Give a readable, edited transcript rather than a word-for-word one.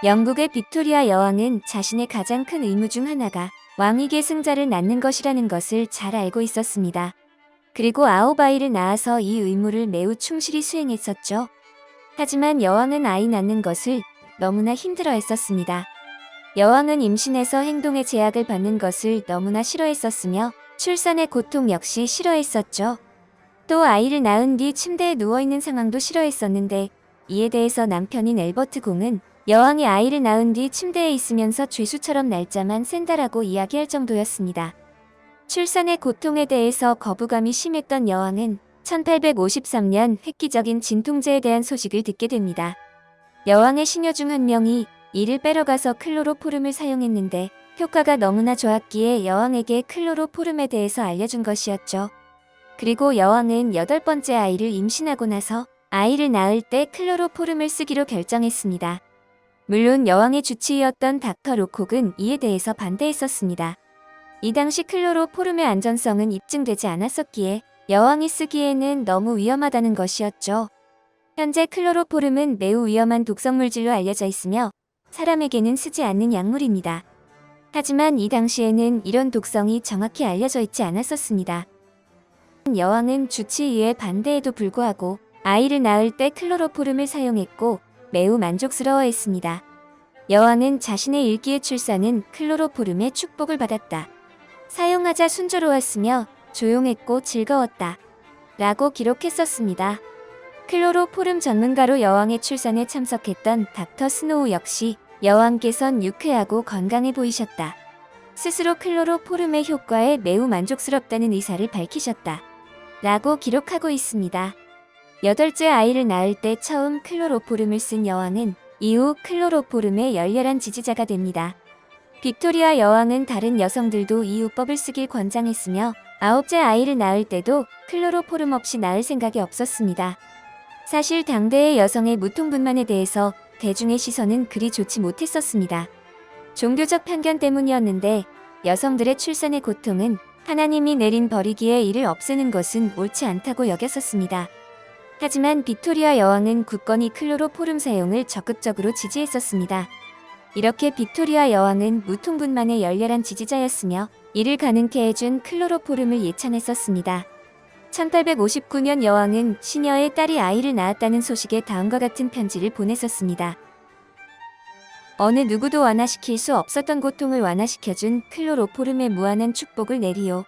영국의 빅토리아 여왕은 자신의 가장 큰 의무 중 하나가 왕위계 승자를 낳는 것이라는 것을 잘 알고 있었습니다. 그리고 9아이를 낳아서 이 의무를 매우 충실히 수행했었죠. 하지만 여왕은 아이 낳는 것을 너무나 힘들어했었습니다. 여왕은 임신해서 행동에 제약을 받는 것을 너무나 싫어했었으며 출산의 고통 역시 싫어했었죠. 또 아이를 낳은 뒤 침대에 누워있는 상황도 싫어했었는데 이에 대해서 남편인 엘버트 공은 여왕이 아이를 낳은 뒤 침대에 있으면서 죄수처럼 날짜만 샌다라고 이야기할 정도였습니다. 출산의 고통에 대해서 거부감이 심했던 여왕은 1853년 획기적인 진통제에 대한 소식을 듣게 됩니다. 여왕의 시녀 중 한 명이 이를 빼러가서 클로로포름을 사용했는데 효과가 너무나 좋았기에 여왕에게 클로로포름에 대해서 알려준 것이었죠. 그리고 여왕은 8번째 아이를 임신하고 나서 아이를 낳을 때 클로로포름을 쓰기로 결정했습니다. 물론 여왕의 주치의였던 닥터 로콕은 이에 대해서 반대했었습니다. 이 당시 클로로포름의 안전성은 입증되지 않았었기에 여왕이 쓰기에는 너무 위험하다는 것이었죠. 현재 클로로포름은 매우 위험한 독성물질로 알려져 있으며 사람에게는 쓰지 않는 약물입니다. 하지만 이 당시에는 이런 독성이 정확히 알려져 있지 않았었습니다. 여왕은 주치의의 반대에도 불구하고 아이를 낳을 때 클로로포름을 사용했고 매우 만족스러워했습니다. 여왕은 자신의 일기의 출산은 클로로포름의 축복을 받았다. 사용하자 순조로웠으며 조용했고 즐거웠다. 라고 기록했었습니다. 클로로포름 전문가로 여왕의 출산에 참석했던 닥터 스노우 역시 여왕께선 유쾌하고 건강해 보이셨다. 스스로 클로로포름의 효과에 매우 만족스럽다는 의사를 밝히셨다. 라고 기록하고 있습니다. 8째 아이를 낳을 때 처음 클로로포름을 쓴 여왕은 이후 클로로포름의 열렬한 지지자가 됩니다. 빅토리아 여왕은 다른 여성들도 이 요법을 쓰길 권장했으며 9째 아이를 낳을 때도 클로로포름 없이 낳을 생각이 없었습니다. 사실 당대의 여성의 무통분만에 대해서 대중의 시선은 그리 좋지 못했었습니다. 종교적 편견 때문이었는데 여성들의 출산의 고통은 하나님이 내린 벌이기에 이를 없애는 것은 옳지 않다고 여겼었습니다. 하지만 빅토리아 여왕은 굳건히 클로로포름 사용을 적극적으로 지지했었습니다. 이렇게 빅토리아 여왕은 무통분만의 열렬한 지지자였으며 이를 가능케 해준 클로로포름을 예찬했었습니다. 1859년 여왕은 시녀의 딸이 아이를 낳았다는 소식에 다음과 같은 편지를 보냈었습니다. 어느 누구도 완화시킬 수 없었던 고통을 완화시켜준 클로로포름의 무한한 축복을 내리오.